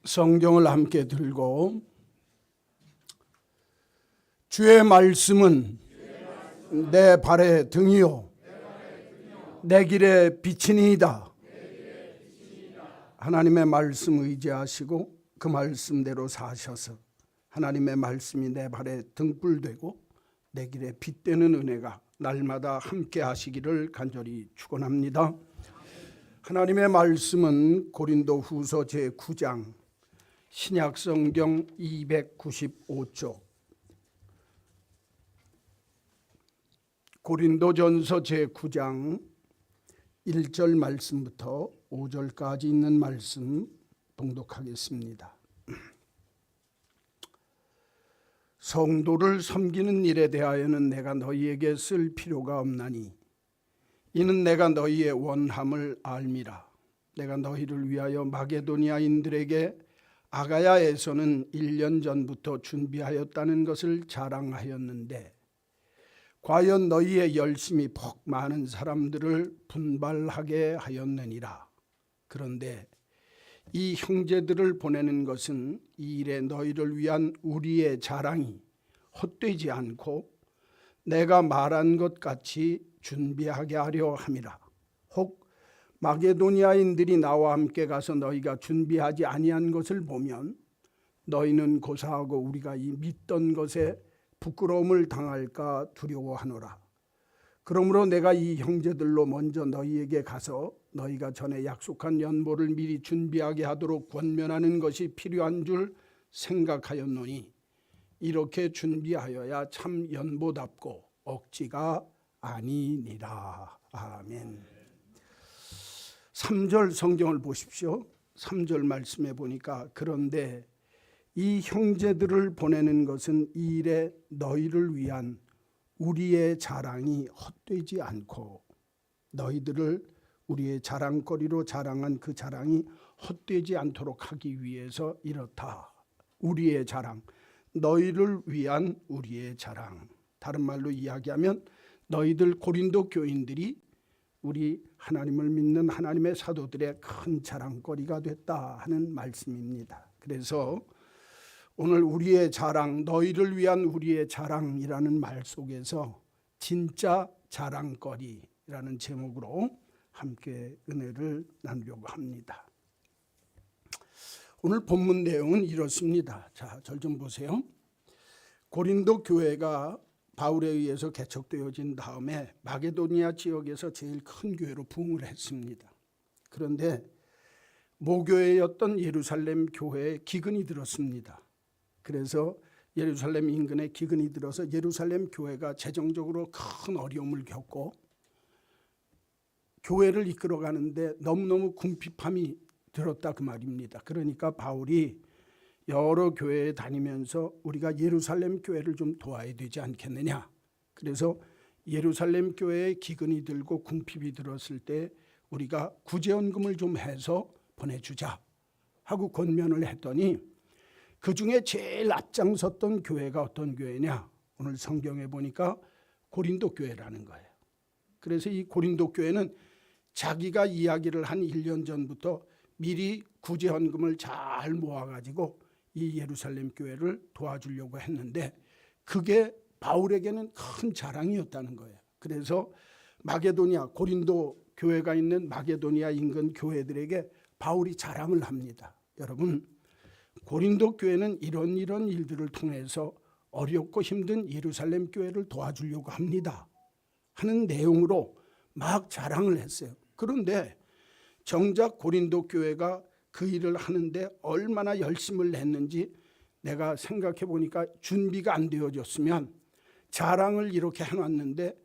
성경을 함께 들고 주의 말씀은 내 발의 등이요 내 길의 빛이니이다. 하나님의 말씀 의지하시고 그 말씀대로 사셔서 하나님의 말씀이 내 발에 등불 되고 내 길에 빛 되는 은혜가 날마다 함께 하시기를 간절히 축원합니다. 하나님의 말씀은 고린도후서 제9장 신약성경 295쪽, 고린도전서 제9장 1절 말씀부터 5절까지 있는 말씀 봉독하겠습니다. 성도를 섬기는 일에 대하여는 내가 너희에게 쓸 필요가 없나니 이는 내가 너희의 원함을 알미라. 내가 너희를 위하여 마게도니아인들에게 아가야에서는 1년 전부터 준비하였다는 것을 자랑하였는데 과연 너희의 열심이 복 많은 사람들을 분발하게 하였느니라. 그런데 이 형제들을 보내는 것은 이 일에 너희를 위한 우리의 자랑이 헛되지 않고 내가 말한 것 같이 준비하게 하려 함이라. 혹 마게도니아인들이 나와 함께 가서 너희가 준비하지 아니한 것을 보면 너희는 고사하고 우리가 이 믿던 것에 부끄러움을 당할까 두려워하노라. 그러므로 내가 이 형제들로 먼저 너희에게 가서 너희가 전에 약속한 연보를 미리 준비하게 하도록 권면하는 것이 필요한 줄 생각하였노니 이렇게 준비하여야 참 연보답고 억지가 아니니라. 아멘. 3절 성경을 보십시오. 3절 말씀에 보니까 그런데 이 형제들을 보내는 것은 이 일에 너희를 위한 우리의 자랑이 헛되지 않고 너희들을 우리의 자랑거리로 자랑한 그 자랑이 헛되지 않도록 하기 위해서 이렇다. 우리의 자랑, 너희를 위한 우리의 자랑. 다른 말로 이야기하면 너희들 고린도 교인들이 우리 하나님을 믿는 하나님의 사도들의 큰 자랑거리가 됐다 하는 말씀입니다. 그래서 오늘 우리의 자랑, 너희를 위한 우리의 자랑이라는 말 속에서 진짜 자랑거리라는 제목으로 함께 은혜를 나누려고 합니다. 오늘 본문 내용은 이렇습니다. 자, 절 좀 보세요. 고린도 교회가 바울에 의해서 개척되어진 다음에 마게도니아 지역에서 제일 큰 교회로 부흥을 했습니다. 그런데 모교회였던 예루살렘 교회에 기근이 들었습니다. 그래서 예루살렘 인근에 기근이 들어서 예루살렘 교회가 재정적으로 큰 어려움을 겪고 교회를 이끌어가는데 너무너무 궁핍함이 들었다 그 말입니다. 그러니까 바울이 여러 교회에 다니면서 우리가 예루살렘 교회를 좀 도와야 되지 않겠느냐. 그래서 예루살렘 교회에 기근이 들고 궁핍이 들었을 때 우리가 구제헌금을 좀 해서 보내주자 하고 권면을 했더니 그 중에 제일 앞장섰던 교회가 어떤 교회냐. 오늘 성경에 보니까 고린도 교회라는 거예요. 그래서 이 고린도 교회는 자기가 이야기를 한 1년 전부터 미리 구제헌금을 잘 모아가지고 이 예루살렘 교회를 도와주려고 했는데 그게 바울에게는 큰 자랑이었다는 거예요. 그래서 마게도니아, 고린도 교회가 있는 마게도니아 인근 교회들에게 바울이 자랑을 합니다. 여러분, 고린도 교회는 이런 일들을 통해서 어렵고 힘든 예루살렘 교회를 도와주려고 합니다 하는 내용으로 막 자랑을 했어요. 그런데 정작 고린도 교회가 그 일을 하는데 얼마나 열심을 냈는지 내가 생각해 보니까 준비가 안 되어졌으면 자랑을 이렇게 해놨는데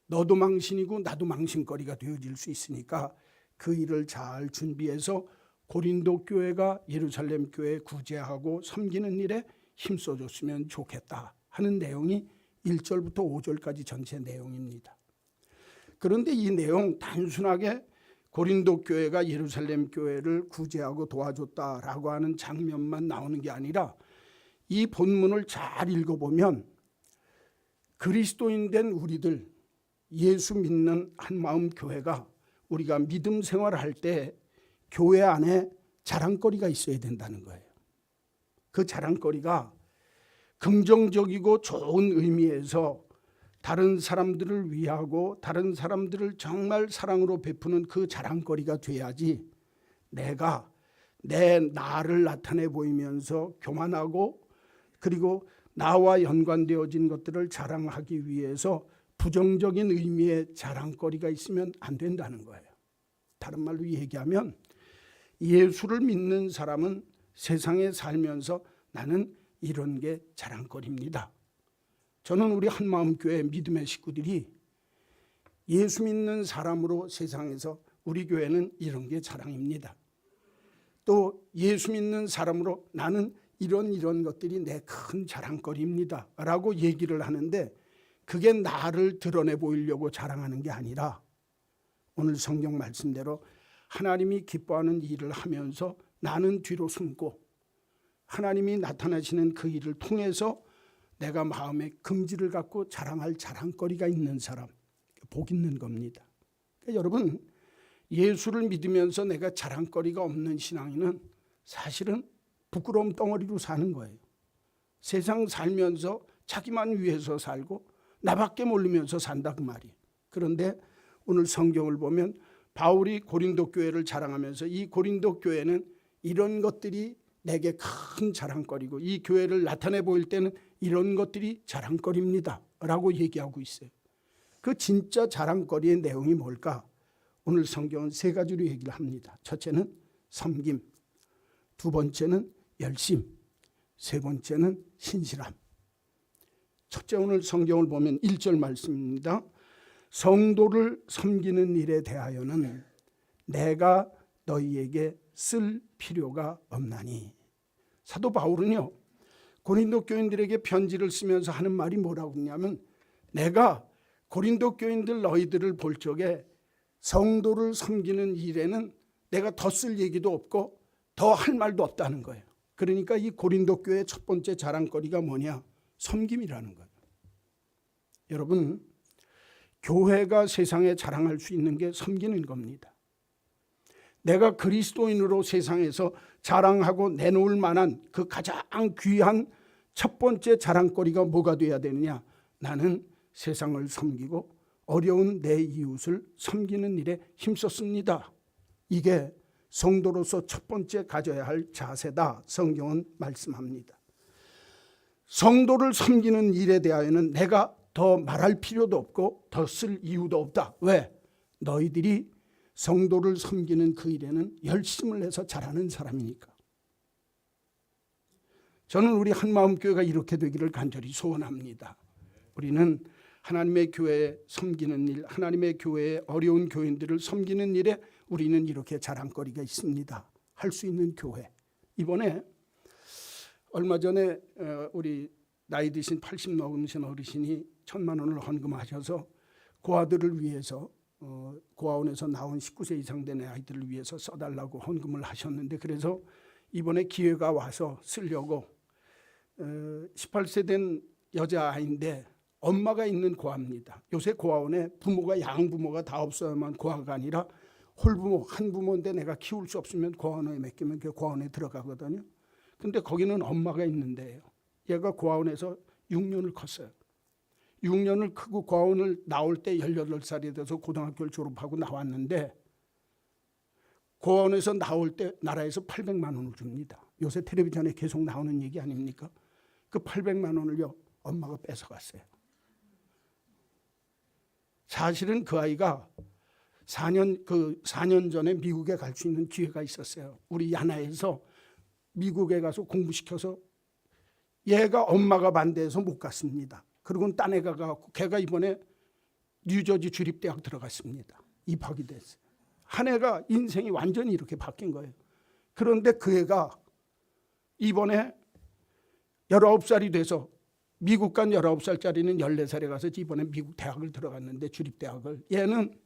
너도 망신이고 나도 망신거리가 되어질 수 있으니까 그 일을 잘 준비해서 고린도 교회가 예루살렘 교회에 구제하고 섬기는 일에 힘써줬으면 좋겠다 하는 내용이 1절부터 5절까지 전체 내용입니다. 그런데 이 내용 단순하게 고린도 교회가 예루살렘 교회를 구제하고 도와줬다라고 하는 장면만 나오는 게 아니라 이 본문을 잘 읽어보면 그리스도인 된 우리들, 예수 믿는 한마음 교회가 우리가 믿음 생활을 할 때 교회 안에 자랑거리가 있어야 된다는 거예요. 그 자랑거리가 긍정적이고 좋은 의미에서 다른 사람들을 위하고 다른 사람들을 정말 사랑으로 베푸는 그 자랑거리가 돼야지, 내가 내 나를 나타내 보이면서 교만하고 그리고 나와 연관되어진 것들을 자랑하기 위해서 부정적인 의미의 자랑거리가 있으면 안 된다는 거예요. 다른 말로 얘기하면 예수를 믿는 사람은 세상에 살면서 나는 이런 게 자랑거리입니다. 저는 우리 한마음교회 믿음의 식구들이 예수 믿는 사람으로 세상에서 우리 교회는 이런 게 자랑입니다. 또 예수 믿는 사람으로 나는 이런 것들이 내 큰 자랑거리입니다 라고 얘기를 하는데, 그게 나를 드러내 보이려고 자랑하는 게 아니라 오늘 성경 말씀대로 하나님이 기뻐하는 일을 하면서 나는 뒤로 숨고 하나님이 나타나시는 그 일을 통해서 내가 마음에 긍지를 갖고 자랑할 자랑거리가 있는 사람, 복 있는 겁니다. 그러니까 여러분, 예수를 믿으면서 내가 자랑거리가 없는 신앙인은 사실은 부끄러움 덩어리로 사는 거예요. 세상 살면서 자기만 위해서 살고 나밖에 모르면서 산다 그 말이에요. 그런데 오늘 성경을 보면 바울이 고린도 교회를 자랑하면서 이 고린도 교회는 이런 것들이 내게 큰 자랑거리고 이 교회를 나타내 보일 때는 이런 것들이 자랑거리입니다 라고 얘기하고 있어요. 그 진짜 자랑거리의 내용이 뭘까? 오늘 성경은 세 가지로 얘기를 합니다. 첫째는 섬김, 두 번째는 열심, 세 번째는 신실함. 첫째, 오늘 성경을 보면 1절 말씀입니다. 성도를 섬기는 일에 대하여는 내가 너희에게 쓸 필요가 없나니. 사도 바울은요, 고린도 교인들에게 편지를 쓰면서 하는 말이 뭐라고 했냐면, 내가 고린도 교인들 너희들을 볼 적에 성도를 섬기는 일에는 내가 더 쓸 얘기도 없고 더 할 말도 없다는 거예요. 그러니까 이 고린도 교회의 첫 번째 자랑거리가 뭐냐? 섬김이라는 거예요. 여러분, 교회가 세상에 자랑할 수 있는 게 섬기는 겁니다. 내가 그리스도인으로 세상에서 자랑하고 내놓을 만한 그 가장 귀한 첫 번째 자랑거리가 뭐가 돼야 되느냐? 나는 세상을 섬기고 어려운 내 이웃을 섬기는 일에 힘썼습니다. 이게 성도로서 첫 번째 가져야 할 자세다, 성경은 말씀합니다. 성도를 섬기는 일에 대하여는 내가 더 말할 필요도 없고 더 쓸 이유도 없다. 왜? 너희들이 성도를 섬기는 그 일에는 열심을 내서 잘하는 사람이니까. 저는 우리 한마음교회가 이렇게 되기를 간절히 소원합니다. 우리는 하나님의 교회에 섬기는 일, 하나님의 교회에 어려운 교인들을 섬기는 일에 우리는 이렇게 자랑거리가 있습니다. 할 수 있는 교회. 이번에 얼마 전에 우리 나이 드신 80 넘으신 어르신이 1,000만 원을 헌금하셔서 고아들을 위해서 고아원에서 나온 19세 이상 된 아이들을 위해서 써달라고 헌금을 하셨는데, 그래서 이번에 기회가 와서 쓰려고 18세 된 여자아이인데 엄마가 있는 고아입니다. 요새 고아원에 부모가 양부모가 다 없어야만 고아가 아니라 홀부모, 한부모인데 내가 키울 수 없으면 고아원에 맡기면 그 고아원에 들어가거든요. 근데 거기는 엄마가 있는데요. 얘가 고아원에서 6년을 컸어요. 6년을 크고 고아원을 나올 때 18살이 돼서 고등학교를 졸업하고 나왔는데, 고아원에서 나올 때 나라에서 800만 원을 줍니다. 요새 텔레비전에 계속 나오는 얘기 아닙니까? 그 800만 원을요, 엄마가 뺏어갔어요. 사실은 그 아이가 4년 전에 미국에 갈 수 있는 기회가 있었어요. 우리 야나에서 미국에 가서 공부시켜서 얘가 엄마가 반대해서 못 갔습니다. 그리고는 딴 애가 가고 걔가 이번에 뉴저지 주립대학 들어갔습니다. 입학이 됐어요. 한 애가 인생이 완전히 이렇게 바뀐 거예요. 그런데 그 애가 이번에 19살이 돼서 미국 간 19살짜리는 14살에 가서 이번에 미국 대학을 들어갔는데 주립대학을, 얘는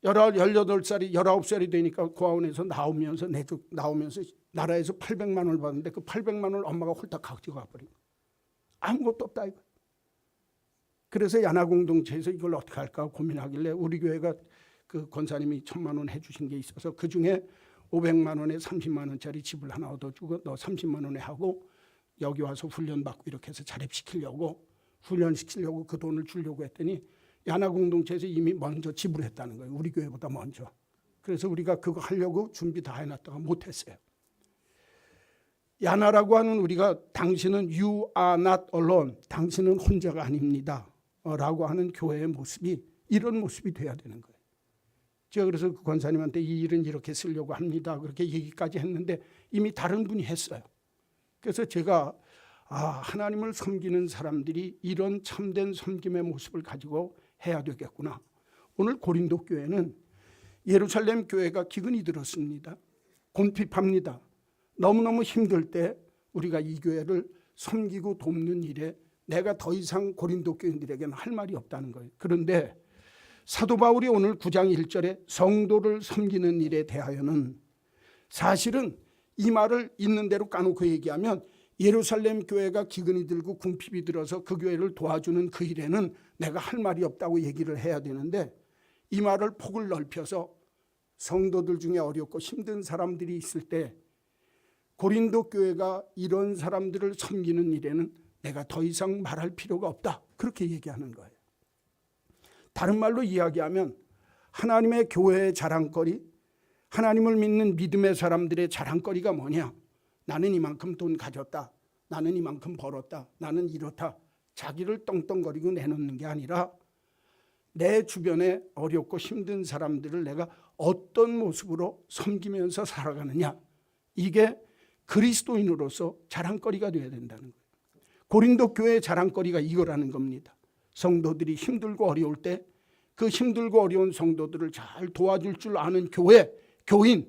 18살이 19살이 되니까 고아원에서 나오면서 나라에서 800만 원을 받는데 그 800만 원을 엄마가 홀딱 가지고 가버린 거예요. 아무것도 없다 이거. 그래서 야나 공동체에서 이걸 어떻게 할까 고민하길래 우리 교회가 그 권사님이 1,000만 원 해주신 게 있어서 그 중에 500만 원에 30만 원짜리 집을 하나 얻어주고 너 30만 원에 하고 여기 와서 훈련받고 이렇게 해서 자립시키려고 훈련시키려고 그 돈을 주려고 했더니 야나 공동체에서 이미 먼저 지불했다는 거예요. 우리 교회보다 먼저. 그래서 우리가 그거 하려고 준비 다 해놨다가 못했어요. 야나라고 하는 우리가 당신은 you are not alone, 당신은 혼자가 아닙니다 라고 하는 교회의 모습이 이런 모습이 돼야 되는 거예요. 제가 그래서 그 권사님한테 이 일은 이렇게 쓰려고 합니다 그렇게 얘기까지 했는데 이미 다른 분이 했어요. 그래서 제가 하나님을 섬기는 사람들이 이런 참된 섬김의 모습을 가지고 해야 되겠구나. 오늘 고린도 교회는 예루살렘 교회가 기근이 들었습니다. 곤핍합니다. 너무너무 힘들 때 우리가 이 교회를 섬기고 돕는 일에 내가 더 이상 고린도 교인들에게는 할 말이 없다는 거예요. 그런데 사도 바울이 오늘 9장 1절에 성도를 섬기는 일에 대하여는 사실은 이 말을 있는 대로 까놓고 얘기하면 예루살렘 교회가 기근이 들고 궁핍이 들어서 그 교회를 도와주는 그 일에는 내가 할 말이 없다고 얘기를 해야 되는데 이 말을 폭을 넓혀서 성도들 중에 어렵고 힘든 사람들이 있을 때 고린도 교회가 이런 사람들을 섬기는 일에는 내가 더 이상 말할 필요가 없다 그렇게 얘기하는 거예요. 다른 말로 이야기하면 하나님의 교회의 자랑거리, 하나님을 믿는 믿음의 사람들의 자랑거리가 뭐냐? 나는 이만큼 돈 가졌다, 나는 이만큼 벌었다, 나는 이렇다 자기를 떵떵거리고 내놓는 게 아니라 내 주변에 어렵고 힘든 사람들을 내가 어떤 모습으로 섬기면서 살아가느냐, 이게 그리스도인으로서 자랑거리가 되어야 된다는 거예요. 고린도 교회의 자랑거리가 이거라는 겁니다. 성도들이 힘들고 어려울 때 그 힘들고 어려운 성도들을 잘 도와줄 줄 아는 교회, 교인,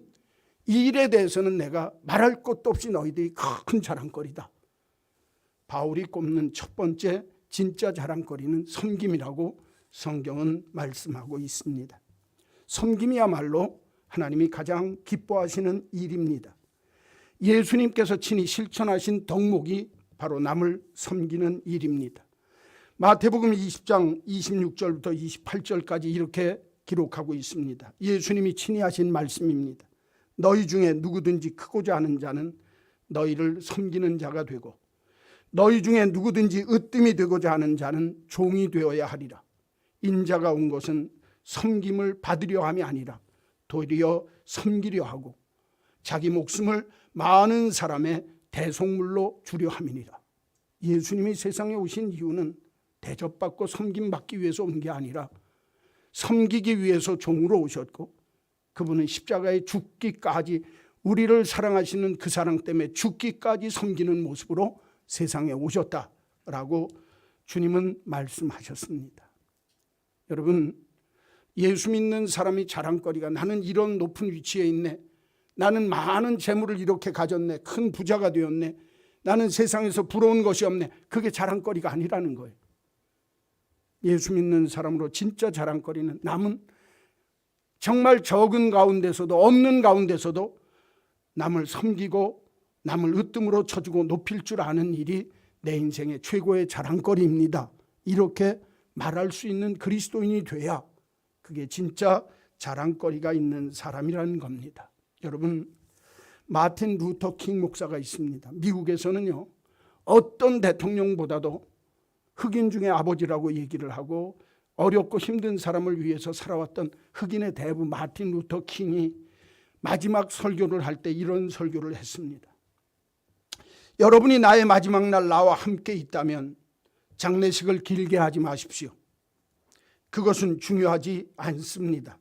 이 일에 대해서는 내가 말할 것도 없이 너희들이 큰 자랑거리다. 바울이 꼽는 첫 번째 진짜 자랑거리는 섬김이라고 성경은 말씀하고 있습니다. 섬김이야말로 하나님이 가장 기뻐하시는 일입니다. 예수님께서 친히 실천하신 덕목이 바로 남을 섬기는 일입니다. 마태복음 20장 26절부터 28절까지 이렇게 기록하고 있습니다. 예수님이 친히 하신 말씀입니다. 너희 중에 누구든지 크고자 하는 자는 너희를 섬기는 자가 되고 너희 중에 누구든지 으뜸이 되고자 하는 자는 종이 되어야 하리라. 인자가 온 것은 섬김을 받으려 함이 아니라 도리어 섬기려 하고 자기 목숨을 많은 사람의 대속물로 주려 함이니라. 예수님이 세상에 오신 이유는 대접받고 섬김받기 위해서 온 게 아니라 섬기기 위해서 종으로 오셨고 그분은 십자가에 죽기까지 우리를 사랑하시는 그 사랑 때문에 죽기까지 섬기는 모습으로 세상에 오셨다라고 주님은 말씀하셨습니다. 여러분, 예수 믿는 사람이 자랑거리가 나는 이런 높은 위치에 있네, 나는 많은 재물을 이렇게 가졌네, 큰 부자가 되었네, 나는 세상에서 부러운 것이 없네, 그게 자랑거리가 아니라는 거예요. 예수 믿는 사람으로 진짜 자랑거리는 남은 정말 적은 가운데서도 없는 가운데서도 남을 섬기고 남을 으뜸으로 쳐주고 높일 줄 아는 일이 내 인생의 최고의 자랑거리입니다. 이렇게 말할 수 있는 그리스도인이 돼야 그게 진짜 자랑거리가 있는 사람이라는 겁니다. 여러분, 마틴 루터 킹 목사가 있습니다. 미국에서는요, 어떤 대통령보다도 흑인 중에 아버지라고 얘기를 하고 어렵고 힘든 사람을 위해서 살아왔던 흑인의 대부 마틴 루터 킹이 마지막 설교를 할 때 이런 설교를 했습니다. 여러분이 나의 마지막 날 나와 함께 있다면 장례식을 길게 하지 마십시오. 그것은 중요하지 않습니다.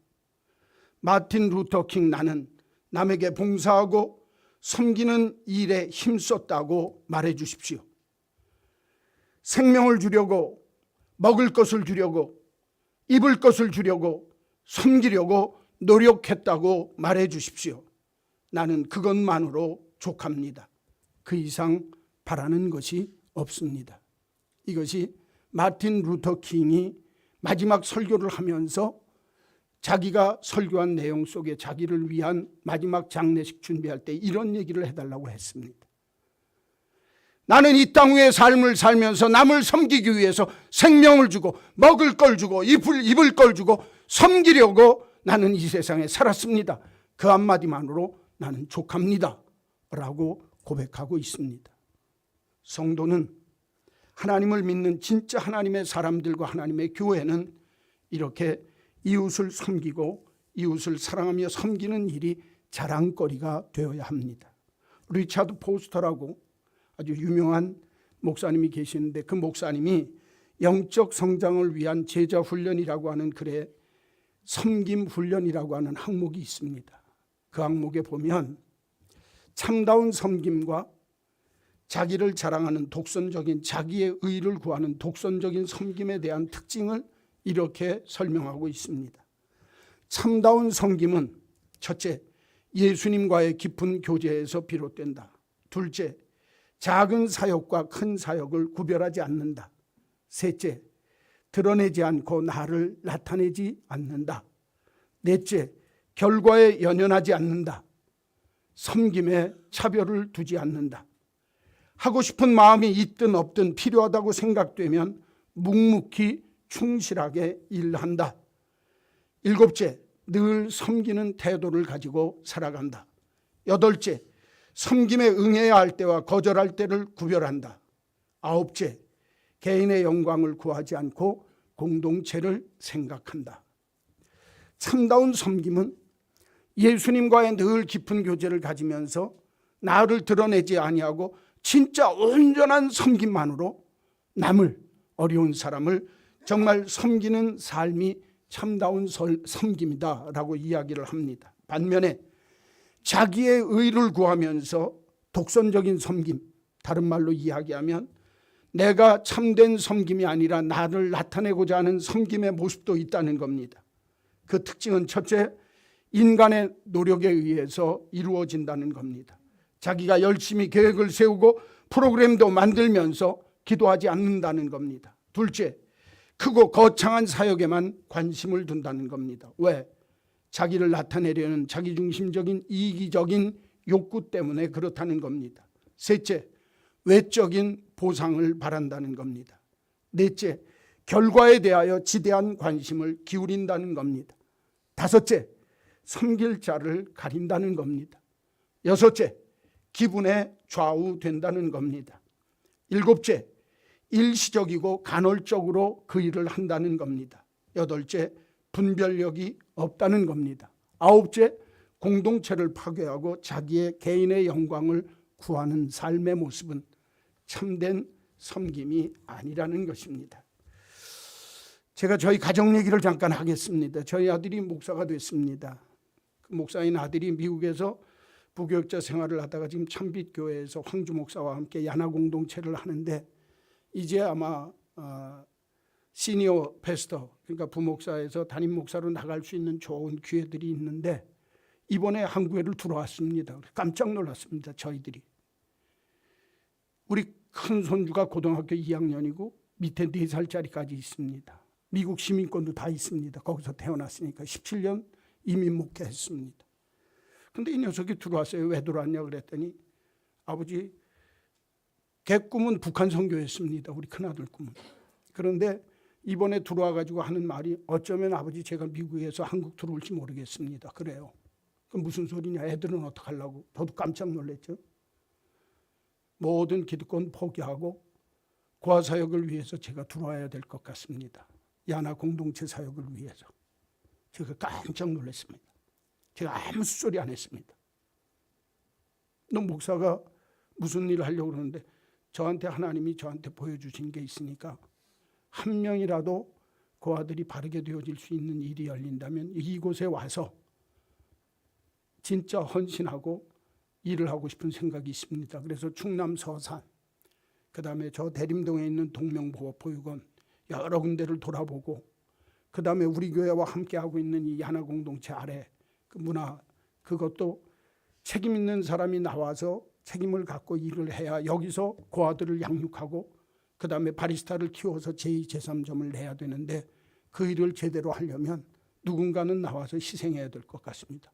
마틴 루터 킹, 나는 남에게 봉사하고 섬기는 일에 힘썼다고 말해 주십시오. 생명을 주려고, 먹을 것을 주려고, 입을 것을 주려고, 섬기려고 노력했다고 말해 주십시오. 나는 그것만으로 족합니다. 그 이상 바라는 것이 없습니다. 이것이 마틴 루터 킹이 마지막 설교를 하면서 자기가 설교한 내용 속에 자기를 위한 마지막 장례식 준비할 때 이런 얘기를 해달라고 했습니다. 나는 이 땅 위의 삶을 살면서 남을 섬기기 위해서 생명을 주고 먹을 걸 주고 입을 걸 주고 섬기려고 나는 이 세상에 살았습니다. 그 한마디만으로 나는 족합니다 라고 고백하고 있습니다. 성도는, 하나님을 믿는 진짜 하나님의 사람들과 하나님의 교회는 이렇게 이웃을 섬기고 이웃을 사랑하며 섬기는 일이 자랑거리가 되어야 합니다. 리차드 포스터라고 아주 유명한 목사님이 계시는데, 그 목사님이 영적 성장을 위한 제자 훈련이라고 하는 글에 섬김 훈련이라고 하는 항목이 있습니다. 그 항목에 보면 참다운 섬김과 자기를 자랑하는 독선적인, 자기의 의를 구하는 독선적인 섬김에 대한 특징을 이렇게 설명하고 있습니다. 참다운 섬김은 첫째, 예수님과의 깊은 교제에서 비롯된다. 둘째, 작은 사역과 큰 사역을 구별하지 않는다. 셋째, 드러내지 않고 나를 나타내지 않는다. 넷째, 결과에 연연하지 않는다. 섬김에 차별을 두지 않는다. 하고 싶은 마음이 있든 없든 필요하다고 생각되면 묵묵히 충실하게 일한다. 일곱째, 늘 섬기는 태도를 가지고 살아간다. 여덟째, 섬김에 응해야 할 때와 거절할 때를 구별한다. 아홉째, 개인의 영광을 구하지 않고 공동체를 생각한다. 참다운 섬김은 예수님과의 늘 깊은 교제를 가지면서 나를 드러내지 아니하고 진짜 온전한 섬김만으로 남을, 어려운 사람을 정말 섬기는 삶이 참다운 섬김이다라고 이야기를 합니다. 반면에 자기의 의를 구하면서 독선적인 섬김, 다른 말로 이야기하면 내가 참된 섬김이 아니라 나를 나타내고자 하는 섬김의 모습도 있다는 겁니다. 그 특징은 첫째, 인간의 노력에 의해서 이루어진다는 겁니다. 자기가 열심히 계획을 세우고 프로그램도 만들면서 기도하지 않는다는 겁니다. 둘째, 크고 거창한 사역에만 관심을 둔다는 겁니다. 왜? 자기를 나타내려는 자기중심적인 이기적인 욕구 때문에 그렇다는 겁니다. 셋째, 외적인 보상을 바란다는 겁니다. 넷째, 결과에 대하여 지대한 관심을 기울인다는 겁니다. 다섯째, 섬길 자를 가린다는 겁니다. 여섯째, 기분에 좌우된다는 겁니다. 일곱째, 일시적이고 간헐적으로 그 일을 한다는 겁니다. 여덟째, 분별력이 없다는 겁니다. 아홉째, 공동체를 파괴하고 자기의 개인의 영광을 구하는 삶의 모습은 참된 섬김이 아니라는 것입니다. 제가 저희 가정 얘기를 잠깐 하겠습니다. 저희 아들이 목사가 됐습니다. 그 목사인 아들이 미국에서 부교육자 생활을 하다가 지금 참빛교회에서 황주 목사와 함께 야나 공동체를 하는데, 이제 아마 시니어 패스터, 그러니까 부목사에서 담임 목사로 나갈 수 있는 좋은 기회들이 있는데 이번에 한국에를 들어왔습니다. 깜짝 놀랐습니다. 저희들이. 우리 큰 손주가 고등학교 2학년이고 밑에 4살짜리까지 있습니다. 미국 시민권도 다 있습니다. 거기서 태어났으니까 17년 이민 목회했습니다. 근데 이 녀석이 들어왔어요. 왜 들어왔냐 그랬더니 아버지, 걔 꿈은 북한 선교였습니다. 우리 큰아들 꿈은. 그런데 이번에 들어와가지고 하는 말이, 어쩌면 아버지 제가 미국에서 한국 들어올지 모르겠습니다. 그래요. 그 무슨 소리냐, 애들은 어떡하려고. 저도 깜짝 놀랐죠. 모든 기득권 포기하고 고아 사역을 위해서 제가 들어와야 될 것 같습니다. 야나 공동체 사역을 위해서. 제가 깜짝 놀랐습니다. 제가 아무 소리 안 했습니다. 너 목사가 무슨 일을 하려고 그러는데, 저한테 하나님이 저한테 보여주신 게 있으니까 한 명이라도 그 아들이 바르게 되어질 수 있는 일이 열린다면 이곳에 와서 진짜 헌신하고 일을 하고 싶은 생각이 있습니다. 그래서 충남 서산, 그 다음에 저 대림동에 있는 동명보호보육원 여러 군데를 돌아보고, 그 다음에 우리 교회와 함께하고 있는 이 야나 공동체 아래 그 문화, 그것도 책임 있는 사람이 나와서 책임을 갖고 일을 해야 여기서 고아들을 양육하고 그 다음에 바리스타를 키워서 제2, 제3점을 내야 되는데, 그 일을 제대로 하려면 누군가는 나와서 희생해야 될 것 같습니다.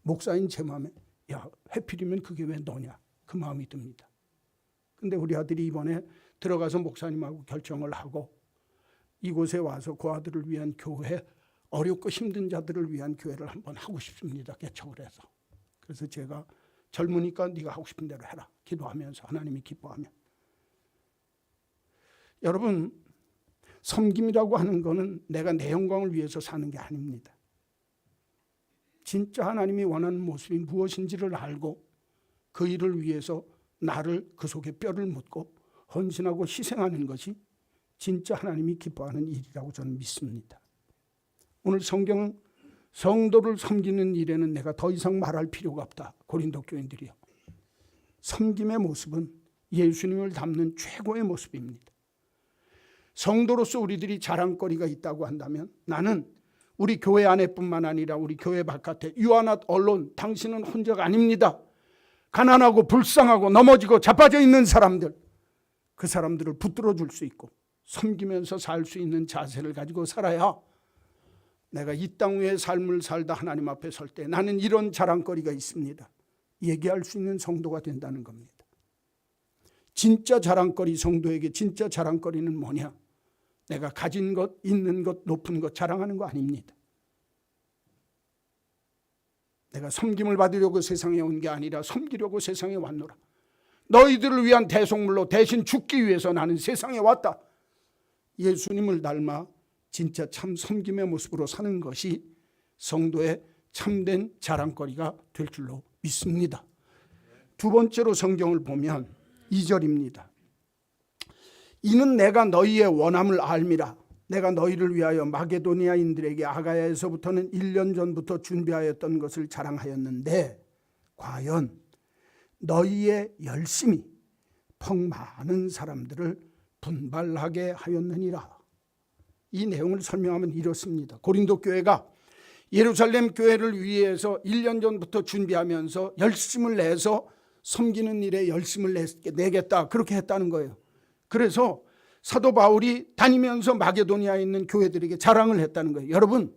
목사인 제 마음에, 야, 해필이면 그게 왜 너냐, 그 마음이 듭니다. 근데 우리 아들이 이번에 들어가서 목사님하고 결정을 하고 이곳에 와서 고아들을 위한 교회, 어렵고 힘든 자들을 위한 교회를 한번 하고 싶습니다. 개척을 해서. 그래서 제가 젊으니까 네가 하고 싶은 대로 해라, 기도하면서, 하나님이 기뻐하면. 여러분, 섬김이라고 하는 것은 내가 내 영광을 위해서 사는 게 아닙니다. 진짜 하나님이 원하는 모습이 무엇인지를 알고 그 일을 위해서 나를 그 속에 뼈를 묻고 헌신하고 희생하는 것이 진짜 하나님이 기뻐하는 일이라고 저는 믿습니다. 오늘 성경은 성도를 섬기는 일에는 내가 더 이상 말할 필요가 없다. 고린도 교인들이요. 섬김의 모습은 예수님을 닮는 최고의 모습입니다. 성도로서 우리들이 자랑거리가 있다고 한다면 나는 우리 교회 안에뿐만 아니라 우리 교회 바깥에 You are not alone. 당신은 혼자가 아닙니다. 가난하고 불쌍하고 넘어지고 자빠져 있는 사람들, 그 사람들을 붙들어 줄 수 있고 섬기면서 살 수 있는 자세를 가지고 살아야 내가 이 땅 위의 삶을 살다 하나님 앞에 설 때 나는 이런 자랑거리가 있습니다. 얘기할 수 있는 성도가 된다는 겁니다. 진짜 자랑거리, 성도에게 진짜 자랑거리는 뭐냐? 내가 가진 것, 있는 것, 높은 것 자랑하는 거 아닙니다. 내가 섬김을 받으려고 세상에 온 게 아니라 섬기려고 세상에 왔노라. 너희들을 위한 대속물로 대신 죽기 위해서 나는 세상에 왔다. 예수님을 닮아 진짜 참 섬김의 모습으로 사는 것이 성도의 참된 자랑거리가 될 줄로 믿습니다. 두 번째로 성경을 보면 2절입니다. 이는 내가 너희의 원함을 알미라. 내가 너희를 위하여 마게도니아인들에게 아가야에서부터는 1년 전부터 준비하였던 것을 자랑하였는데 과연 너희의 열심이 퍽 많은 사람들을 분발하게 하였느니라. 이 내용을 설명하면 이렇습니다. 고린도 교회가 예루살렘 교회를 위해서 1년 전부터 준비하면서 열심을 내서 섬기는 일에 열심을 내겠다, 그렇게 했다는 거예요. 그래서 사도 바울이 다니면서 마게도니아에 있는 교회들에게 자랑을 했다는 거예요. 여러분,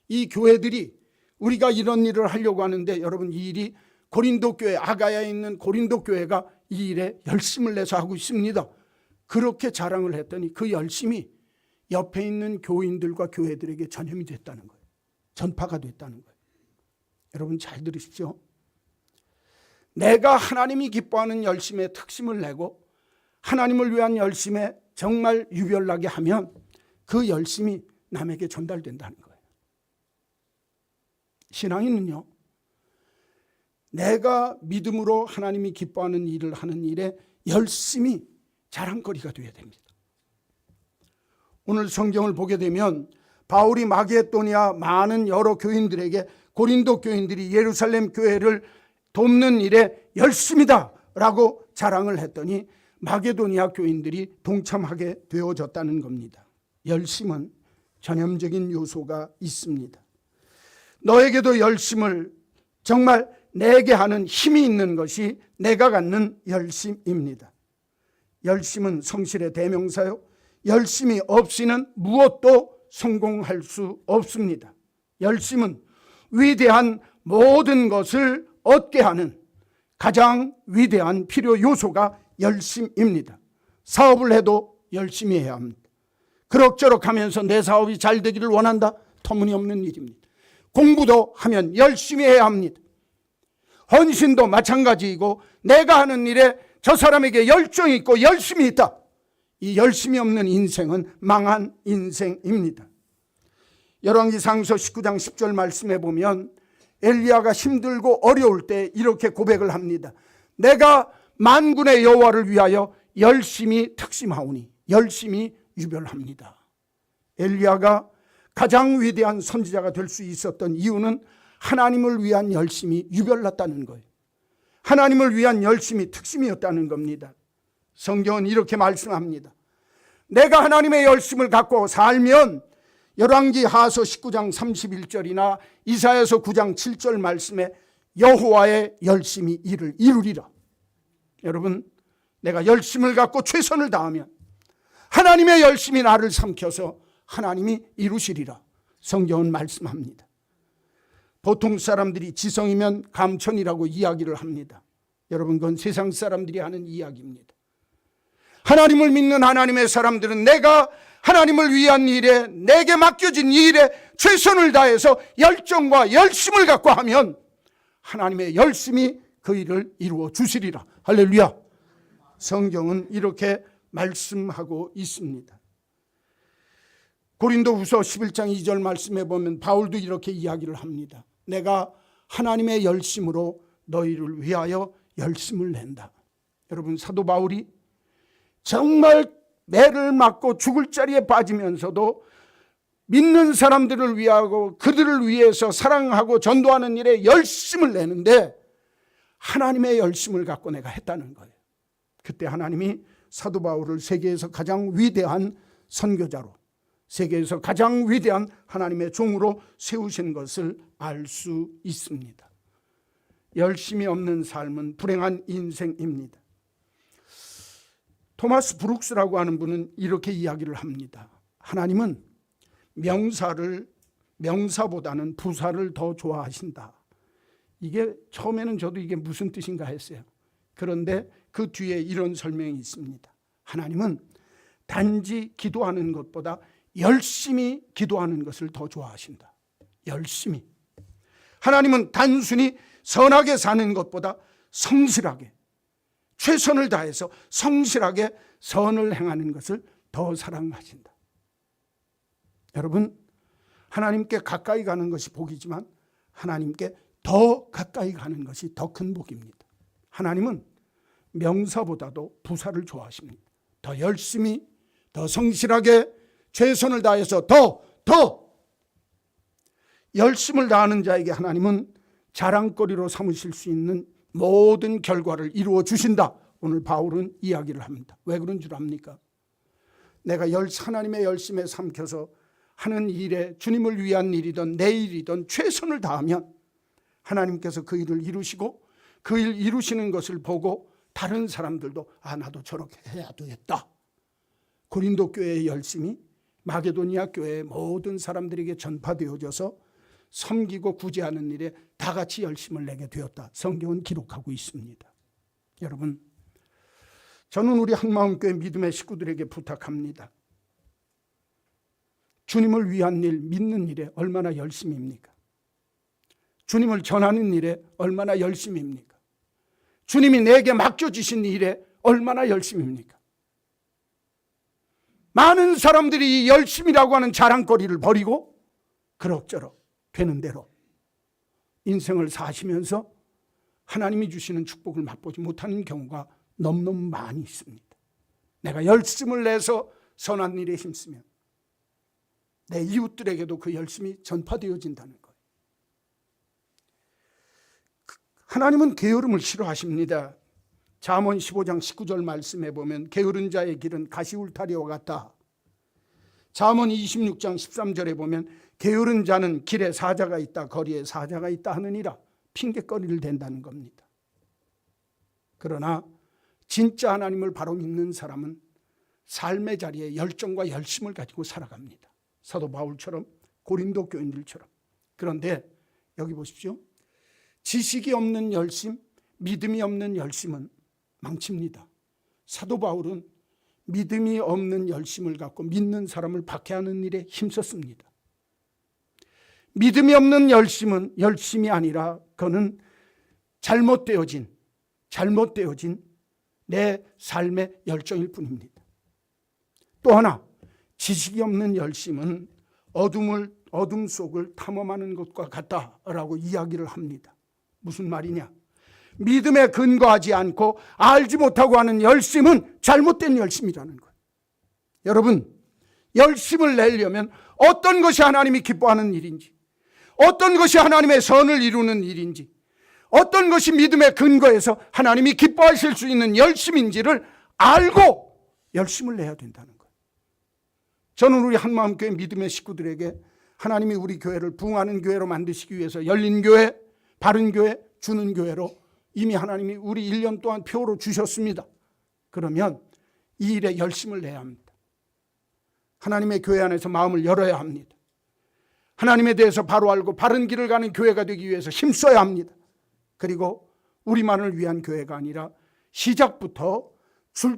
이 교회들이 우리가 이런 일을 하려고 하는데 여러분, 이 일이 고린도 교회, 아가야에 있는 고린도 교회가 이 일에 열심을 내서 하고 있습니다. 그렇게 자랑을 했더니 그 열심이 옆에 있는 교인들과 교회들에게 전염이 됐다는 거예요. 전파가 됐다는 거예요. 여러분 잘 들으십시오. 내가 하나님이 기뻐하는 열심에 특심을 내고 하나님을 위한 열심에 정말 유별나게 하면 그 열심이 남에게 전달된다는 거예요. 신앙인은요, 내가 믿음으로 하나님이 기뻐하는 일을 하는 일에 열심히 자랑거리가 되어야 됩니다. 오늘 성경을 보게 되면 바울이 마게도니아 많은 여러 교인들에게 고린도 교인들이 예루살렘 교회를 돕는 일에 열심이다 라고 자랑을 했더니 마게도니아 교인들이 동참하게 되어졌다는 겁니다. 열심은 전염적인 요소가 있습니다. 너에게도 열심을 정말 내게 하는 힘이 있는 것이 내가 갖는 열심입니다. 열심은 성실의 대명사요. 열심이 없이는 무엇도 성공할 수 없습니다. 열심은 위대한 모든 것을 얻게 하는 가장 위대한 필요 요소가 열심입니다. 사업을 해도 열심히 해야 합니다. 그럭저럭 하면서 내 사업이 잘 되기를 원한다? 터무니없는 일입니다. 공부도 하면 열심히 해야 합니다. 헌신도 마찬가지이고 내가 하는 일에 저 사람에게 열정이 있고 열심이 있다. 이 열심이 없는 인생은 망한 인생입니다. 열왕기상서 19장 10절 말씀에 보면 엘리야가 힘들고 어려울 때 이렇게 고백을 합니다. 내가 만군의 여호와를 위하여 열심히 특심하오니 열심히 유별합니다. 엘리야가 가장 위대한 선지자가 될 수 있었던 이유는 하나님을 위한 열심이 유별났다는 거예요. 하나님을 위한 열심이 특심이었다는 겁니다. 성경은 이렇게 말씀합니다. 내가 하나님의 열심을 갖고 살면 열왕기 하서 19장 31절이나 이사야서 9장 7절 말씀에 여호와의 열심이 이를 이루리라. 여러분, 내가 열심을 갖고 최선을 다하면 하나님의 열심이 나를 삼켜서 하나님이 이루시리라. 성경은 말씀합니다. 보통 사람들이 지성이면 감천이라고 이야기를 합니다. 여러분, 그건 세상 사람들이 하는 이야기입니다. 하나님을 믿는 하나님의 사람들은 내가 하나님을 위한 일에, 내게 맡겨진 일에 최선을 다해서 열정과 열심을 갖고 하면 하나님의 열심이 그 일을 이루어 주시리라. 할렐루야. 성경은 이렇게 말씀하고 있습니다. 고린도후서 11장 2절 말씀에 보면 바울도 이렇게 이야기를 합니다. 내가 하나님의 열심으로 너희를 위하여 열심을 낸다. 여러분, 사도 바울이 정말 매를 맞고 죽을 자리에 빠지면서도 믿는 사람들을 위하고 그들을 위해서 사랑하고 전도하는 일에 열심을 내는데 하나님의 열심을 갖고 내가 했다는 거예요. 그때 하나님이 사도 바울을 세계에서 가장 위대한 선교자로, 세계에서 가장 위대한 하나님의 종으로 세우신 것을 알 수 있습니다. 열심이 없는 삶은 불행한 인생입니다. 토마스 브룩스라고 하는 분은 이렇게 이야기를 합니다. 하나님은 명사보다는 부사를 더 좋아하신다. 이게 처음에는 저도 이게 무슨 뜻인가 했어요. 그런데 그 뒤에 이런 설명이 있습니다. 하나님은 단지 기도하는 것보다 열심히 기도하는 것을 더 좋아하신다. 열심히. 하나님은 단순히 선하게 사는 것보다 성실하게, 최선을 다해서 성실하게 선을 행하는 것을 더 사랑하신다. 여러분, 하나님께 가까이 가는 것이 복이지만 하나님께 더 가까이 가는 것이 더 큰 복입니다. 하나님은 명사보다도 부사를 좋아하십니다. 더 열심히, 더 성실하게 최선을 다해서 더 열심을 다하는 자에게 하나님은 자랑거리로 삼으실 수 있는 모든 결과를 이루어 주신다. 오늘 바울은 이야기를 합니다. 왜 그런 줄 압니까? 내가 하나님의 열심에 삼켜서 하는 일에 주님을 위한 일이든 내 일이든 최선을 다하면 하나님께서 그 일을 이루시고 그 일 이루시는 것을 보고 다른 사람들도 나도 저렇게 해야 되겠다. 고린도 교회의 열심이 마게도니아 교회의 모든 사람들에게 전파되어져서 섬기고 구제하는 일에 다 같이 열심을 내게 되었다. 성경은 기록하고 있습니다. 여러분, 저는 우리 한마음교회 믿음의 식구들에게 부탁합니다. 주님을 위한 일, 믿는 일에 얼마나 열심입니까? 주님을 전하는 일에 얼마나 열심입니까? 주님이 내게 맡겨주신 일에 얼마나 열심입니까? 많은 사람들이 이 열심이라고 하는 자랑거리를 버리고 그럭저럭 되는 대로 인생을 사시면서 하나님이 주시는 축복을 맛보지 못하는 경우가 너무너무 많이 있습니다. 내가 열심을 내서 선한 일에 힘쓰면 내 이웃들에게도 그 열심이 전파되어진다는 거예요. 하나님은 게으름을 싫어하십니다. 잠언 15장 19절 말씀에 보면 게으른 자의 길은 가시울타리와 같다. 잠언 26장 13절에 보면 게으른 자는 길에 사자가 있다, 거리에 사자가 있다 하느니라. 핑계거리를 댄다는 겁니다. 그러나 진짜 하나님을 바로 믿는 사람은 삶의 자리에 열정과 열심을 가지고 살아갑니다. 사도 바울처럼, 고린도 교인들처럼. 그런데 여기 보십시오. 지식이 없는 열심, 믿음이 없는 열심은 망칩니다. 사도 바울은 믿음이 없는 열심을 갖고 믿는 사람을 박해하는 일에 힘썼습니다. 믿음이 없는 열심은 열심이 아니라 그는 잘못되어진 내 삶의 열정일 뿐입니다. 또 하나, 지식이 없는 열심은 어둠 속을 탐험하는 것과 같다라고 이야기를 합니다. 무슨 말이냐? 믿음에 근거하지 않고 알지 못하고 하는 열심은 잘못된 열심이라는 거예요. 여러분, 열심을 내려면 어떤 것이 하나님이 기뻐하는 일인지, 어떤 것이 하나님의 선을 이루는 일인지, 어떤 것이 믿음의 근거에서 하나님이 기뻐하실 수 있는 열심인지를 알고 열심을 내야 된다는 거예요. 저는 우리 한마음교회 믿음의 식구들에게 하나님이 우리 교회를 부흥하는 교회로 만드시기 위해서 열린 교회, 바른 교회, 주는 교회로 이미 하나님이 우리 1년 동안 표로 주셨습니다. 그러면 이 일에 열심을 내야 합니다. 하나님의 교회 안에서 마음을 열어야 합니다. 하나님에 대해서 바로 알고 바른 길을 가는 교회가 되기 위해서 힘써야 합니다. 그리고 우리만을 위한 교회가 아니라 시작부터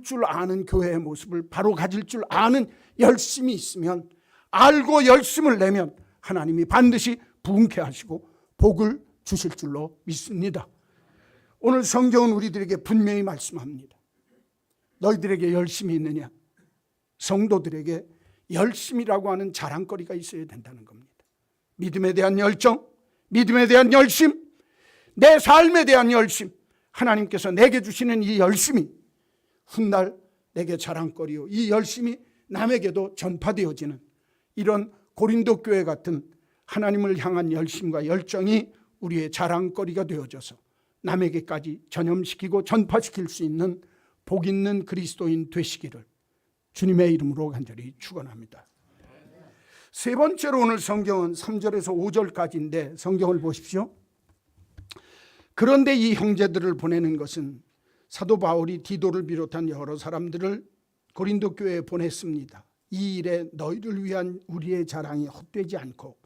줄 아는 교회의 모습을 바로 가질 줄 아는 열심이 있으면, 알고 열심을 내면 하나님이 반드시 부흥케 하시고 복을 주실 줄로 믿습니다. 오늘 성경은 우리들에게 분명히 말씀합니다. 너희들에게 열심이 있느냐? 성도들에게 열심이라고 하는 자랑거리가 있어야 된다는 겁니다. 믿음에 대한 열정, 믿음에 대한 열심, 내 삶에 대한 열심, 하나님께서 내게 주시는 이 열심이 훗날 내게 자랑거리요, 이 열심이 남에게도 전파되어지는 이런 고린도 교회 같은 하나님을 향한 열심과 열정이 우리의 자랑거리가 되어져서 남에게까지 전염시키고 전파시킬 수 있는 복 있는 그리스도인 되시기를 주님의 이름으로 간절히 축원합니다. 세 번째로 오늘 성경은 3절에서 5절까지인데 성경을 보십시오. 그런데 이 형제들을 보내는 것은 사도 바울이 디도를 비롯한 여러 사람들을 고린도 교회에 보냈습니다. 이 일에 너희를 위한 우리의 자랑이 헛되지 않고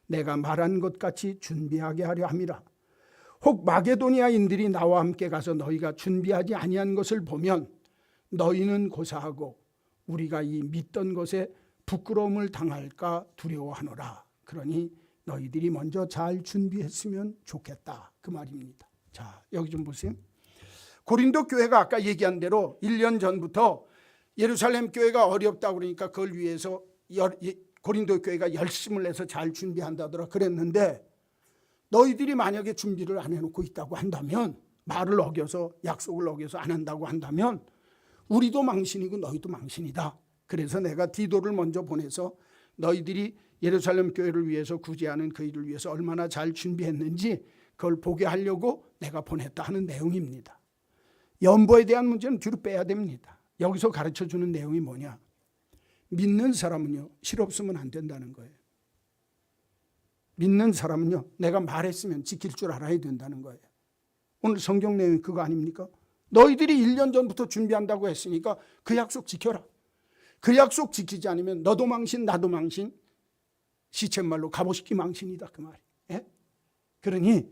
내가 말한 것 같이 준비하게 하려 함이라. 혹 마게도니아인들이 나와 함께 가서 너희가 준비하지 아니한 것을 보면 너희는 고사하고 우리가 이 믿던 것에 부끄러움을 당할까 두려워하노라. 그러니 너희들이 먼저 잘 준비했으면 좋겠다, 그 말입니다. 자, 여기 좀 보세요. 고린도 교회가 아까 얘기한 대로 1년 전부터 예루살렘 교회가 어렵다고 그러니까 그걸 위해서 고린도 교회가 열심을 내서 잘 준비한다더라 그랬는데, 너희들이 만약에 준비를 안 해놓고 있다고 한다면, 말을 어겨서 약속을 어겨서 안 한다고 한다면 우리도 망신이고 너희도 망신이다. 그래서 내가 디도를 먼저 보내서 너희들이 예루살렘 교회를 위해서 구제하는 그 일을 위해서 얼마나 잘 준비했는지 그걸 보게 하려고 내가 보냈다 하는 내용입니다. 연보에 대한 문제는 뒤로 빼야 됩니다. 여기서 가르쳐주는 내용이 뭐냐? 믿는 사람은요, 실없으면 안 된다는 거예요. 믿는 사람은요, 내가 말했으면 지킬 줄 알아야 된다는 거예요. 오늘 성경 내용이 그거 아닙니까? 너희들이 1년 전부터 준비한다고 했으니까 그 약속 지켜라. 그 약속 지키지 않으면 너도 망신 나도 망신, 시쳇말로 갑오시기 망신이다, 그 말이에요. 예? 그러니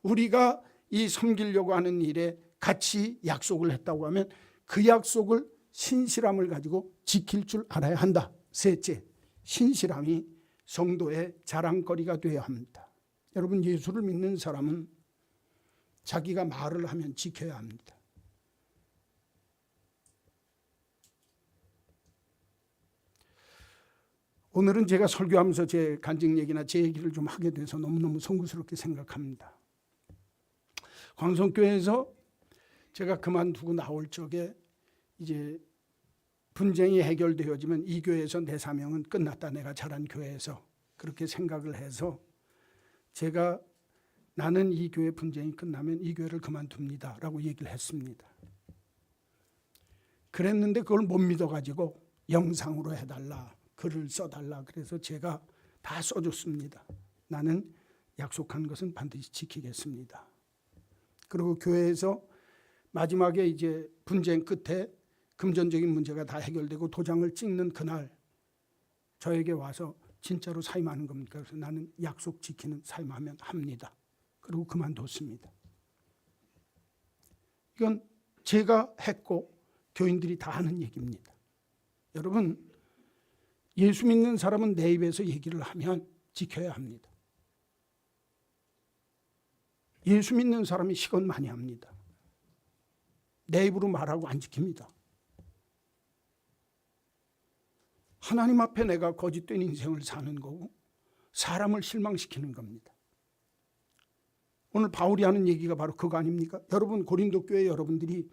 우리가 이 섬기려고 하는 일에 같이 약속을 했다고 하면 그 약속을 신실함을 가지고 지킬 줄 알아야 한다. 셋째, 신실함이 성도의 자랑거리가 되어야 합니다. 여러분, 예수를 믿는 사람은 자기가 말을 하면 지켜야 합니다. 오늘은 제가 설교하면서 제 간증 얘기나 제 얘기를 좀 하게 돼서 너무너무 송구스럽게 생각합니다. 광성교회에서 제가 그만두고 나올 적에 이제 분쟁이 해결되어지면 이 교회에서 내 사명은 끝났다, 내가 자란 교회에서, 그렇게 생각을 해서 제가 나는 이 교회 분쟁이 끝나면 이 교회를 그만둡니다 라고 얘기를 했습니다. 그랬는데 그걸 못 믿어가지고 영상으로 해달라, 글을 써달라, 그래서 제가 다 써줬습니다. 나는 약속한 것은 반드시 지키겠습니다. 그리고 교회에서 마지막에 이제 분쟁 끝에 금전적인 문제가 다 해결되고 도장을 찍는 그날 저에게 와서 진짜로 사임하는 겁니까? 그래서 나는 약속 지키는 사임하면 합니다. 그리고 그만뒀습니다. 이건 제가 했고 교인들이 다 하는 얘기입니다. 여러분, 예수 믿는 사람은 내 입에서 얘기를 하면 지켜야 합니다. 예수 믿는 사람이 시건 많이 합니다. 내 입으로 말하고 안 지킵니다. 하나님 앞에 내가 거짓된 인생을 사는 거고 사람을 실망시키는 겁니다. 오늘 바울이 하는 얘기가 바로 그거 아닙니까? 여러분, 고린도 교회 여러분들이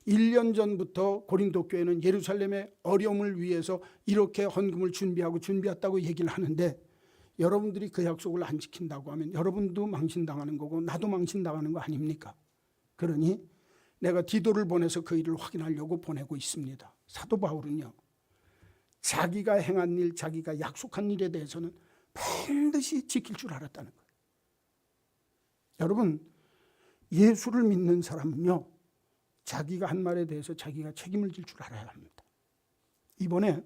1년 전부터 고린도 교회는 예루살렘의 어려움을 위해서 이렇게 헌금을 준비했다고 얘기를 하는데, 여러분들이 그 약속을 안 지킨다고 하면 여러분도 망신당하는 거고 나도 망신당하는 거 아닙니까? 그러니 내가 디도를 보내서 그 일을 확인하려고 보내고 있습니다. 사도 바울은요, 자기가 행한 일, 자기가 약속한 일에 대해서는 반드시 지킬 줄 알았다는 거예요. 여러분, 예수를 믿는 사람은요, 자기가 한 말에 대해서 자기가 책임을 질 줄 알아야 합니다. 이번에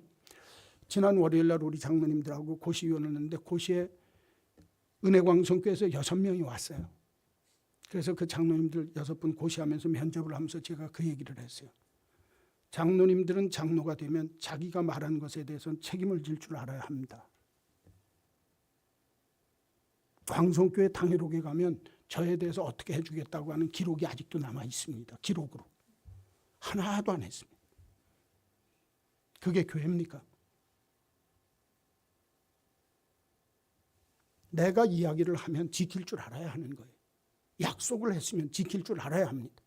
지난 월요일 날 우리 장로님들하고 고시위원을 했는데 고시에 은혜광성교회에서 6명이 왔어요. 그래서 그 장로님들 6분 고시하면서 면접을 하면서 제가 그 얘기를 했어요. 장로님들은 장로가 되면 자기가 말한 것에 대해서는 책임을 질 줄 알아야 합니다. 광성교회 당회록에 가면 저에 대해서 어떻게 해주겠다고 하는 기록이 아직도 남아 있습니다. 기록으로. 하나도 안 했습니다. 그게 교회입니까? 내가 이야기를 하면 지킬 줄 알아야 하는 거예요. 약속을 했으면 지킬 줄 알아야 합니다.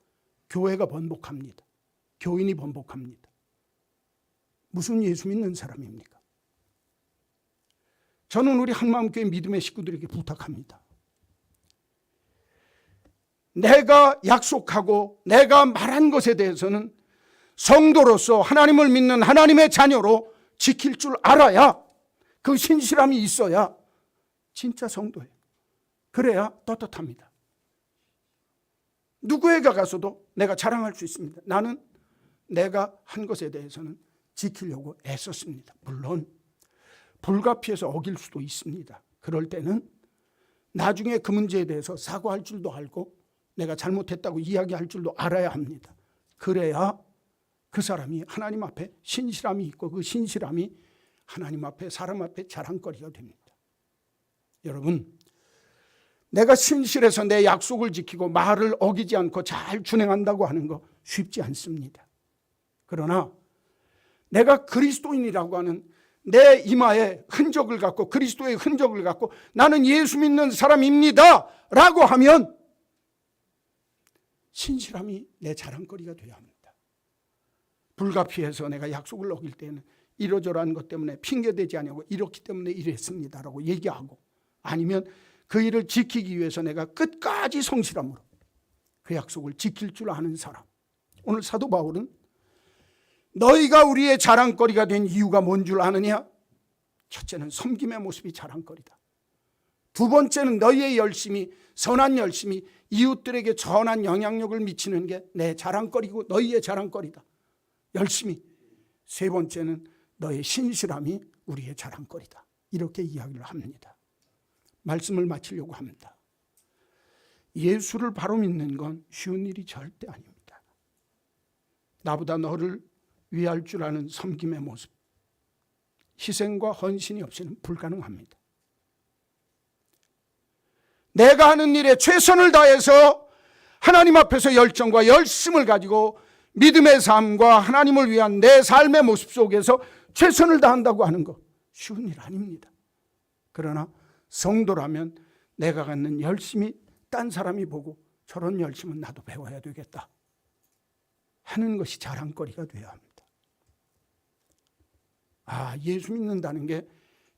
교회가 번복합니다. 교인이 번복합니다. 무슨 예수 믿는 사람입니까? 저는 우리 한마음교회 믿음의 식구들에게 부탁합니다. 내가 약속하고 내가 말한 것에 대해서는 성도로서 하나님을 믿는 하나님의 자녀로 지킬 줄 알아야, 그 신실함이 있어야 진짜 성도예요. 그래야 떳떳합니다. 누구에게 가서도 내가 자랑할 수 있습니다. 나는 내가 한 것에 대해서는 지키려고 애썼습니다. 물론 불가피해서 어길 수도 있습니다. 그럴 때는 나중에 그 문제에 대해서 사과할 줄도 알고 내가 잘못했다고 이야기할 줄도 알아야 합니다. 그래야 그 사람이 하나님 앞에 신실함이 있고 그 신실함이 하나님 앞에 사람 앞에 자랑거리가 됩니다. 여러분, 내가 신실해서 내 약속을 지키고 말을 어기지 않고 잘 준행한다고 하는 거 쉽지 않습니다. 그러나 내가 그리스도인이라고 하는 내 이마에 흔적을 갖고, 그리스도의 흔적을 갖고 나는 예수 믿는 사람입니다 라고 하면 신실함이 내 자랑거리가 되어야 합니다. 불가피해서 내가 약속을 어길 때는 이러저러한 것 때문에 핑계대지 아니하고 이렇기 때문에 이랬습니다라고 얘기하고, 아니면 그 일을 지키기 위해서 내가 끝까지 성실함으로 그 약속을 지킬 줄 아는 사람. 오늘 사도 바울은 너희가 우리의 자랑거리가 된 이유가 뭔 줄 아느냐? 첫째는 섬김의 모습이 자랑거리다. 두 번째는 너희의 열심이, 선한 열심이 이웃들에게 전한 영향력을 미치는 게 내 자랑거리고 너희의 자랑거리다. 열심히. 세 번째는 너의 신실함이 우리의 자랑거리다. 이렇게 이야기를 합니다. 말씀을 마치려고 합니다. 예수를 바로 믿는 건 쉬운 일이 절대 아닙니다. 나보다 너를 위할 줄 아는 섬김의 모습, 희생과 헌신이 없이는 불가능합니다. 내가 하는 일에 최선을 다해서 하나님 앞에서 열정과 열심을 가지고 믿음의 삶과 하나님을 위한 내 삶의 모습 속에서 최선을 다한다고 하는 거 쉬운 일 아닙니다. 그러나 성도라면 내가 갖는 열심이 딴 사람이 보고 저런 열심은 나도 배워야 되겠다 하는 것이 자랑거리가 되어야 합니다. 예수 믿는다는 게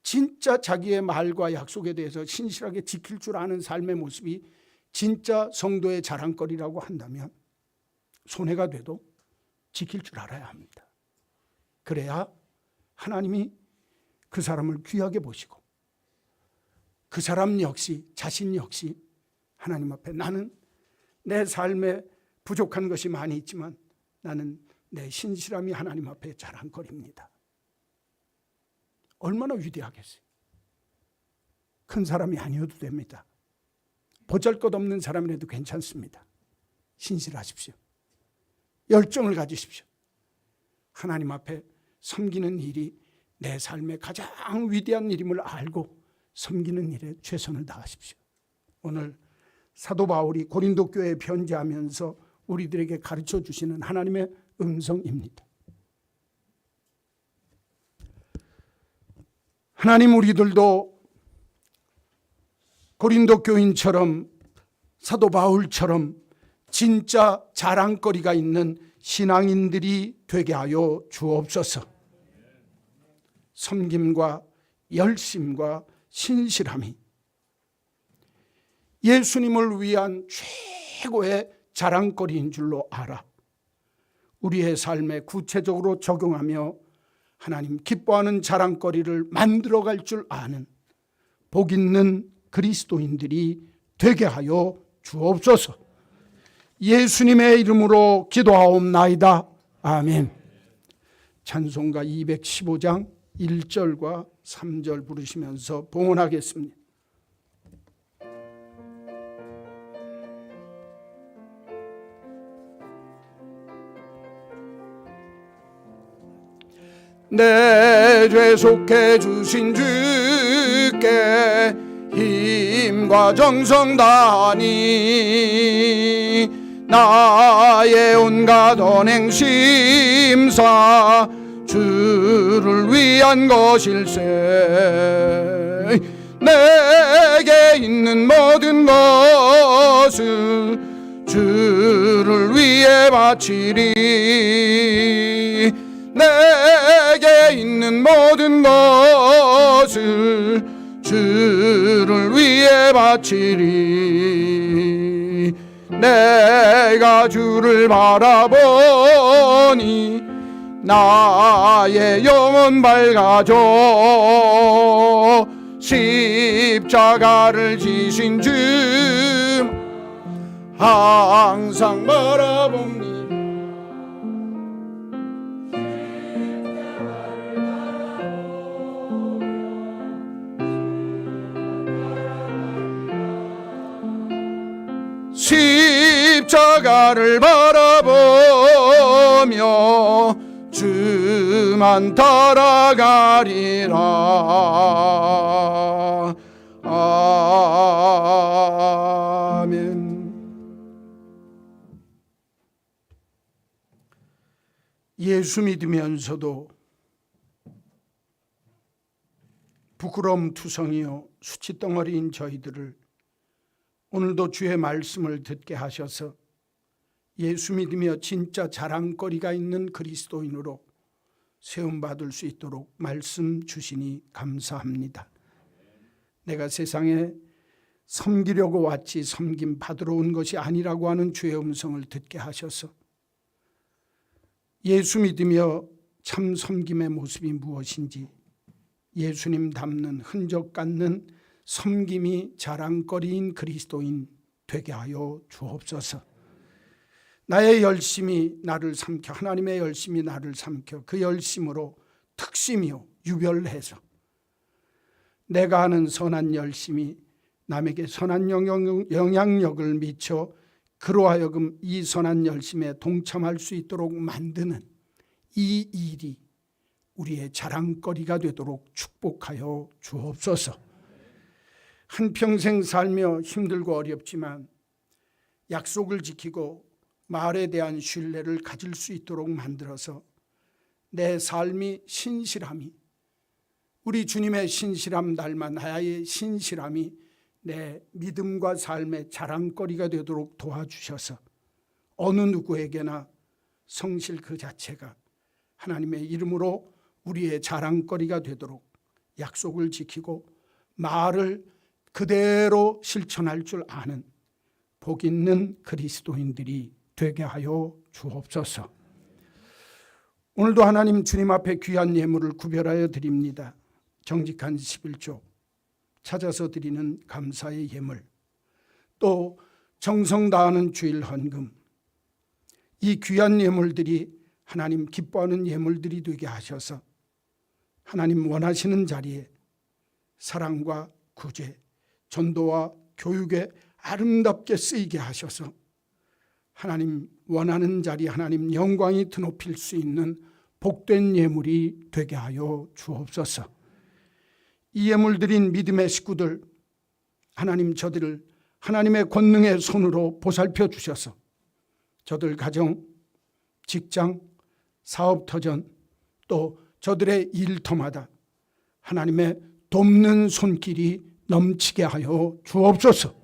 진짜 자기의 말과 약속에 대해서 신실하게 지킬 줄 아는 삶의 모습이 진짜 성도의 자랑거리라고 한다면 손해가 돼도 지킬 줄 알아야 합니다. 그래야 하나님이 그 사람을 귀하게 보시고 그 사람 역시, 자신 역시 하나님 앞에 나는 내 삶에 부족한 것이 많이 있지만 나는 내 신실함이 하나님 앞에 자랑거리입니다. 얼마나 위대하겠어요. 큰 사람이 아니어도 됩니다. 보잘것없는 사람이라도 괜찮습니다. 신실하십시오. 열정을 가지십시오. 하나님 앞에 섬기는 일이 내 삶의 가장 위대한 일임을 알고 섬기는 일에 최선을 다하십시오. 오늘 사도 바울이 고린도 교회에 편지하면서 우리들에게 가르쳐 주시는 하나님의 음성입니다. 하나님, 우리들도 고린도 교인처럼 사도 바울처럼 진짜 자랑거리가 있는 신앙인들이 되게 하여 주옵소서. 섬김과 열심과 신실함이 예수님을 위한 최고의 자랑거리인 줄로 알아 우리의 삶에 구체적으로 적용하며 하나님 기뻐하는 자랑거리를 만들어갈 줄 아는 복 있는 그리스도인들이 되게 하여 주옵소서. 예수님의 이름으로 기도하옵나이다. 아멘. 찬송가 215장 1절과 3절 부르시면서 봉헌하겠습니다. 내 죄 속해 주신 주께 힘과 정성 다하니 나의 온갖 언행 심사 주를 위한 것일세. 내게 있는 모든 것을 주를 위해 바치리. 내게 있는 모든 것을 주를 위해 바치리. 내가 주를 바라보니 나의 영혼 밝아져. 십자가를 지신 주 항상 바라봅니다. 십자가를 바라보며 주만 따라가리라. 아멘. 예수 믿으면서도 부끄러움 투성이요 수치덩어리인 저희들을 오늘도 주의 말씀을 듣게 하셔서 예수 믿으며 진짜 자랑거리가 있는 그리스도인으로 세움받을 수 있도록 말씀 주시니 감사합니다. 내가 세상에 섬기려고 왔지 섬김 받으러 온 것이 아니라고 하는 주의 음성을 듣게 하셔서 예수 믿으며 참 섬김의 모습이 무엇인지 예수님 닮는 흔적 갖는 섬김이 자랑거리인 그리스도인 되게 하여 주옵소서. 나의 열심이 나를 삼켜, 하나님의 열심이 나를 삼켜 그 열심으로 특심이요 유별해서 내가 하는 선한 열심이 남에게 선한 영향력을 미쳐 그로 하여금 이 선한 열심에 동참할 수 있도록 만드는 이 일이 우리의 자랑거리가 되도록 축복하여 주옵소서. 한평생 살며 힘들고 어렵지만 약속을 지키고 말에 대한 신뢰를 가질 수 있도록 만들어서 내 삶이 신실함이 우리 주님의 신실함 닮아 나의 신실함이 내 믿음과 삶의 자랑거리가 되도록 도와주셔서 어느 누구에게나 성실 그 자체가 하나님의 이름으로 우리의 자랑거리가 되도록 약속을 지키고 말을 그대로 실천할 줄 아는 복 있는 그리스도인들이 되게 하여 주옵소서. 오늘도 하나님 주님 앞에 귀한 예물을 구별하여 드립니다. 정직한 11조, 찾아서 드리는 감사의 예물, 또 정성 다하는 주일 헌금, 이 귀한 예물들이 하나님 기뻐하는 예물들이 되게 하셔서 하나님 원하시는 자리에 사랑과 구제, 전도와 교육에 아름답게 쓰이게 하셔서 하나님 원하는 자리 하나님 영광이 드높일 수 있는 복된 예물이 되게 하여 주옵소서. 이 예물 드린 믿음의 식구들 하나님 저들을 하나님의 권능의 손으로 보살펴 주셔서 저들 가정, 직장, 사업터전 또 저들의 일터마다 하나님의 돕는 손길이 넘치게 하여 주옵소서.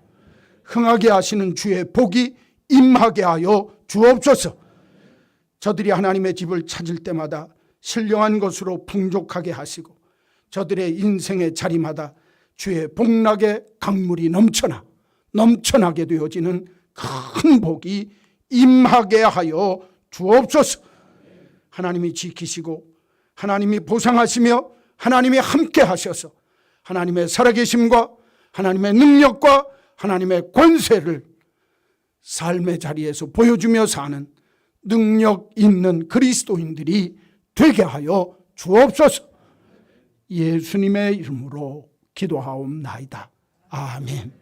흥하게 하시는 주의 복이 임하게 하여 주옵소서. 저들이 하나님의 집을 찾을 때마다 신령한 것으로 풍족하게 하시고 저들의 인생의 자리마다 주의 복락의 강물이 넘쳐나게 되어지는 큰 복이 임하게 하여 주옵소서. 하나님이 지키시고 하나님이 보상하시며 하나님이 함께 하셔서 하나님의 살아계심과 하나님의 능력과 하나님의 권세를 삶의 자리에서 보여주며 사는 능력 있는 그리스도인들이 되게 하여 주옵소서. 예수님의 이름으로 기도하옵나이다. 아멘.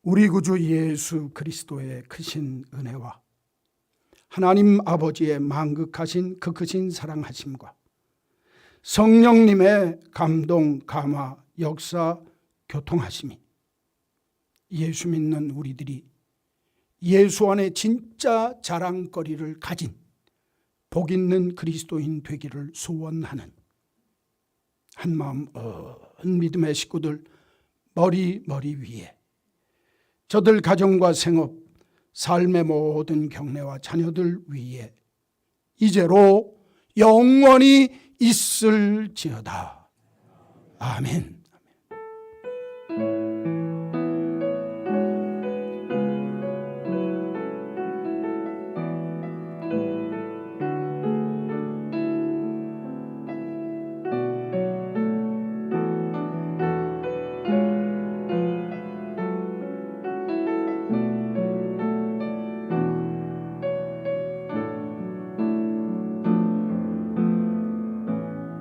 우리 구주 예수 그리스도의 크신 은혜와 하나님 아버지의 만극하신 그 크신 사랑하심과 성령님의 감동, 감화, 역사, 교통하심이 예수 믿는 우리들이 예수 안에 진짜 자랑거리를 가진 복 있는 그리스도인 되기를 소원하는 한마음 믿음의 식구들 머리 위에 저들 가정과 생업, 삶의 모든 경례와 자녀들 위에 이제로 영원히 있을지어다. 아멘.